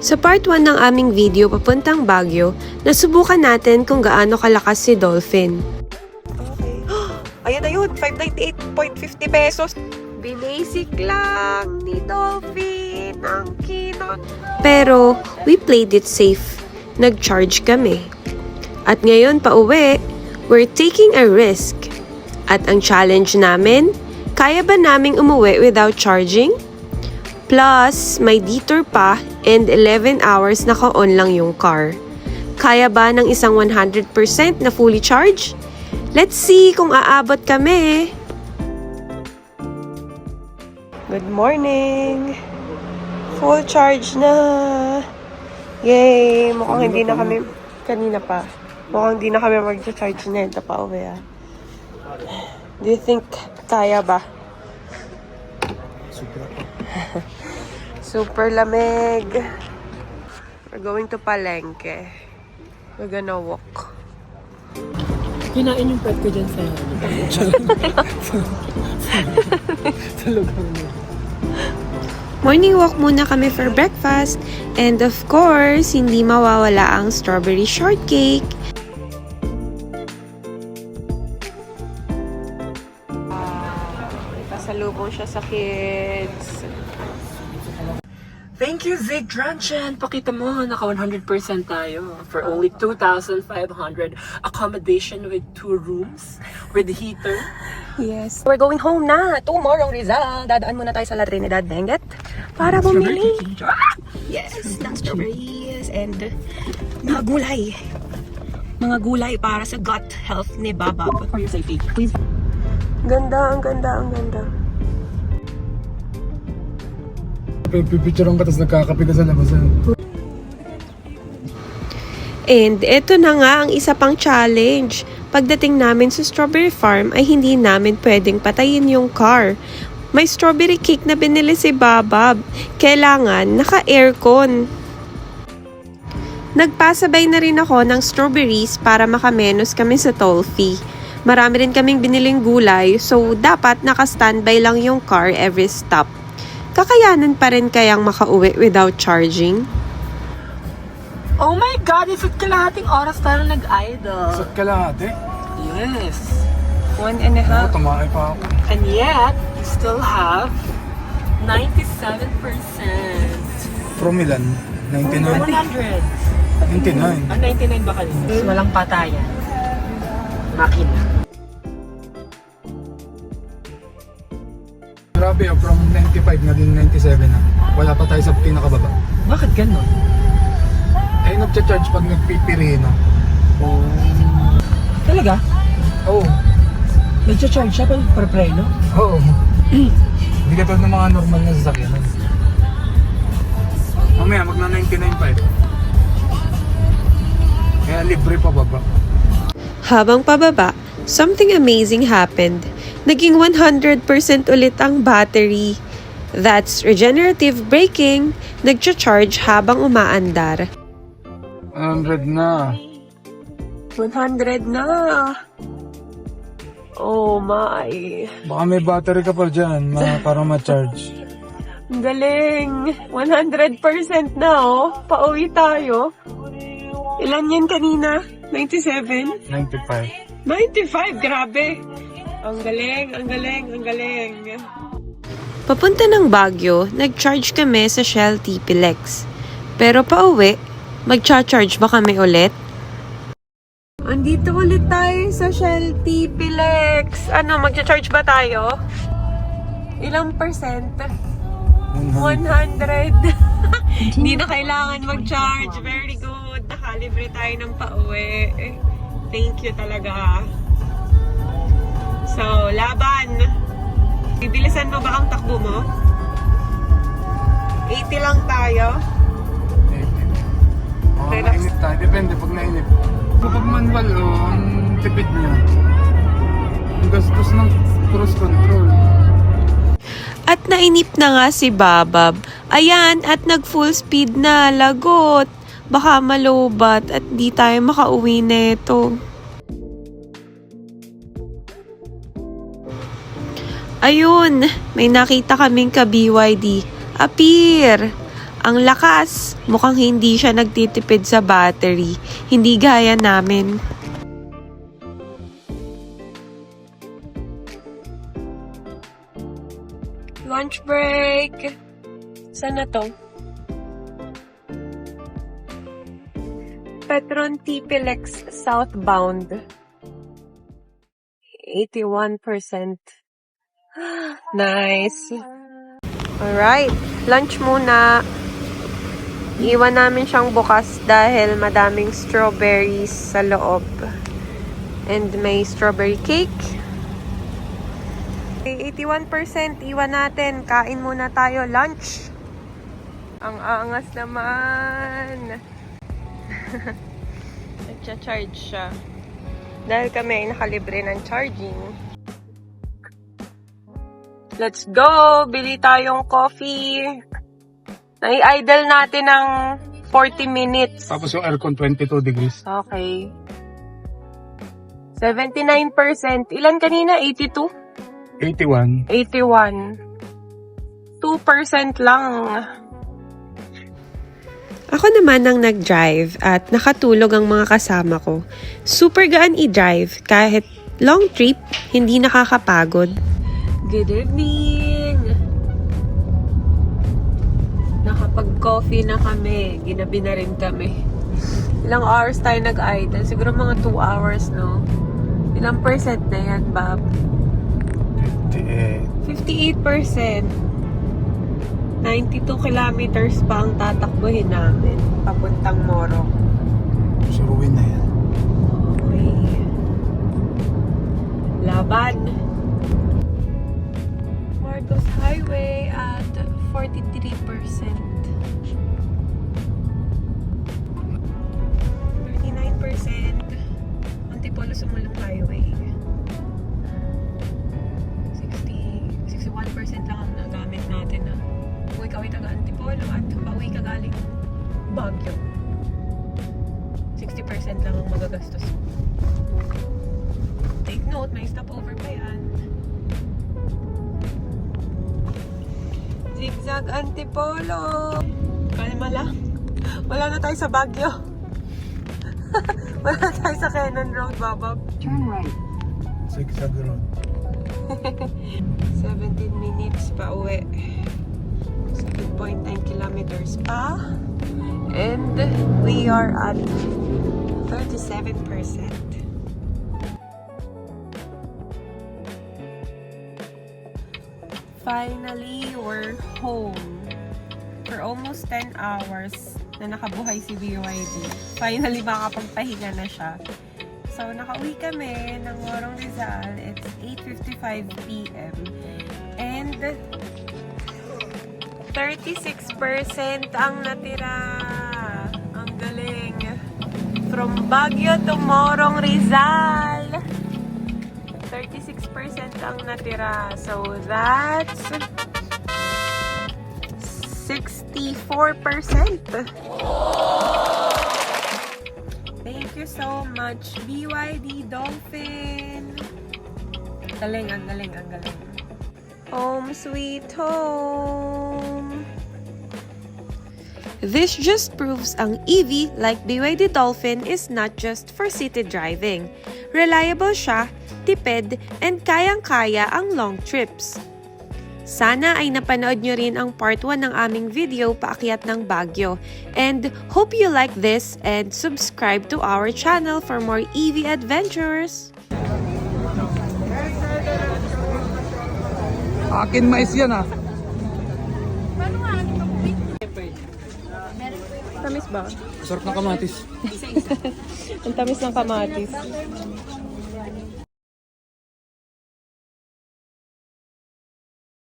Sa part 1 ng aming video papuntang Baguio, nasubukan natin kung gaano kalakas si Dolphin. Okay. Ayan na yun, 598.50 pesos. Binasic lang ni Dolphin ang kinot. Pero we played it safe. Nag-charge kami. At ngayon pa uwi, we're taking a risk. At ang challenge namin, kaya ba naming umuwi without charging? Plus, may detour pa and 11 hours naka-on lang yung car. Kaya ba ng isang 100% na fully charge? Let's see kung aabot kami. Good morning! Full charge na! Yay! Mukhang hindi na kami, kanina pa, mukhang hindi na kami mag-charge na ito pa uwi. Do you think kaya ba? Super lamig. We're going to Palengke. We're gonna walk. Kinain yung pet ko dyan sa lugar mo. Morning walk muna kami for breakfast. And of course, hindi mawawala ang strawberry shortcake. Pasalubong siya sa kids. Thank you, Zig Dranchan! Pakita mo, naka 100% tayo. For only 2,500. Accommodation with 2 rooms. With heater. Yes. We're going home na. Tomorrow, Rizal. Dadaan muna tayo sa La Trinidad, Benguet. Para bumili. Yes, ng strawberries and mga gulay. Mga gulay para sa gut health ni Babab. For your safety, please. Ganda, ang ganda, ang ganda. Pipicturean ka, tapos nagkakape ka sa labasan. And eto na nga ang isa pang challenge. Pagdating namin sa strawberry farm ay hindi namin pwedeng patayin yung car. May strawberry cake na binili si Babab. Kailangan naka-aircon. Nagpasabay na rin ako ng strawberries para makamenos kami sa toll fee. Marami rin kaming biniling gulay, so dapat naka-standby lang yung car every stop. Kakayanan pa rin kayang makauwi without charging? Oh my God! Isa't kalahating oras tayo nag-idle. Sa kalahati? Yes. 1.5. Tumakay pa ako. And yet, you still have 97%. From ilan? 99? 100. 99. 99 ba kanina? So, walang patayan. Makina. Grabe, from 95 na din 97 na. Wala pa tayo sa pinakababa. Bakit ganun? Eh, nagcha-charge pag nagpipiri na. Oh. Talaga? Oo. Nag-charge siya pag pre-preno? Oo. Hindi ka ng mga normal na sasakyan. Mamaya, magna 99.5. Kaya libre pa baba. Habang pababa, something amazing happened. Naging 100% ulit ang battery. That's regenerative braking. Nagcha-charge habang umaandar. 100 na. 100 na. Oh my. Baka may battery ka pa dyan para ma-charge. Ang galing. 100% na oh. Pauwi tayo. Ilan yan kanina? 97? 95. 95, grabe. Ang galing, ang galing, ang galing. Papunta ng Baguio, nag-charge kami sa Shell TP-Lex. Pero pauwi, magcha-charge ba kami ulit? Andito ulit tayo sa Shell TP-Lex. Ano, magcha-charge ba tayo? Ilang percent? 100. Hindi na kailangan mag-charge. Very good. Nakalibre tayo ng pauwi. Thank you talaga. So, laban. Bibilisan mo ba ang takbo mo? 80 lang tayo. Relax. Mainit tayo. Depende pag nainip. Kapag manual, ang tipid niya. Ang gastos ng cruise control. At nainip na nga si Babab. Ayan, at nag-full speed na. Lagot. Baka malobat at di tayo makauwi neto. Ayun, may nakita kaming ka-BYD. Appear! Ang lakas, mukhang hindi siya nagtitipid sa battery. Hindi gaya namin. Lunch break! Saan na to? Petron TPLX southbound. 81%. Nice. Alright, lunch muna. Iwan namin siyang bukas dahil madaming strawberries sa loob. And may strawberry cake. Okay, 81%. Iwan natin. Kain muna tayo. Lunch. Ang angas naman. Nagcha-charge siya. Dahil kami ay nakalibre ng charging. Let's go! Bili tayong coffee. Nai-idle natin ng 40 minutes. Tapos yung aircon 22 degrees. Okay. 79%. Ilan kanina? 82? 81. 81. 2% lang. Ako naman ang nag-drive at nakatulog ang mga kasama ko. Super gaan i-drive kahit long trip, hindi nakakapagod. Good evening! Nakapag-coffee na kami. Ginabi na rin kami. Ilang hours tayo nag-idle? Siguro mga 2 hours, no? Ilang percent na yan, Bob? 58%. 92 kilometers pa ang tatakbuhin namin. Papuntang Morong. Suruin na yan. Okay. Laban. Marcos Highway at 43%. 39%. Antipolo Sumulong Highway. 61% lang ang nagamit natin na uwi ka taga Antipolo at pauwi ka galing Baguio. 60% lang ang magagastos. Take note, may stopover pa yan. Zigzag Antipolo. Kalma lang. Wala na tayo sa Baguio. Wala na tayo sa Cannon Road, Babab. Turn right. Zigzag road. 17 minutes pa uwi. 7.9 kilometers pa. And we are at 37%. Finally, we're home. For almost 10 hours na nakabuhay si BYD. Finally, makakapagpahinga na siya. So, nakauwi kami ng Morong Rizal. It's 8:55 p.m. And 36% ang natira. Ang galing. From Baguio to Morong Rizal. 36% ang natira. So, that's 64%. Thank you so much, BYD Dolphin. Galing, ang galing, ang galing. Home sweet home. This just proves ang EV like BYD Dolphin is not just for city driving. Reliable siya, tipid, and kayang-kaya ang long trips. Sana ay napanood nyo rin ang part 1 ng aming video paakyat ng Baguio. And hope you like this and subscribe to our channel for more EV adventures. Akin mais yan ah. Tamis ba? Sarap ng kamatis. Ang tamis ng kamatis.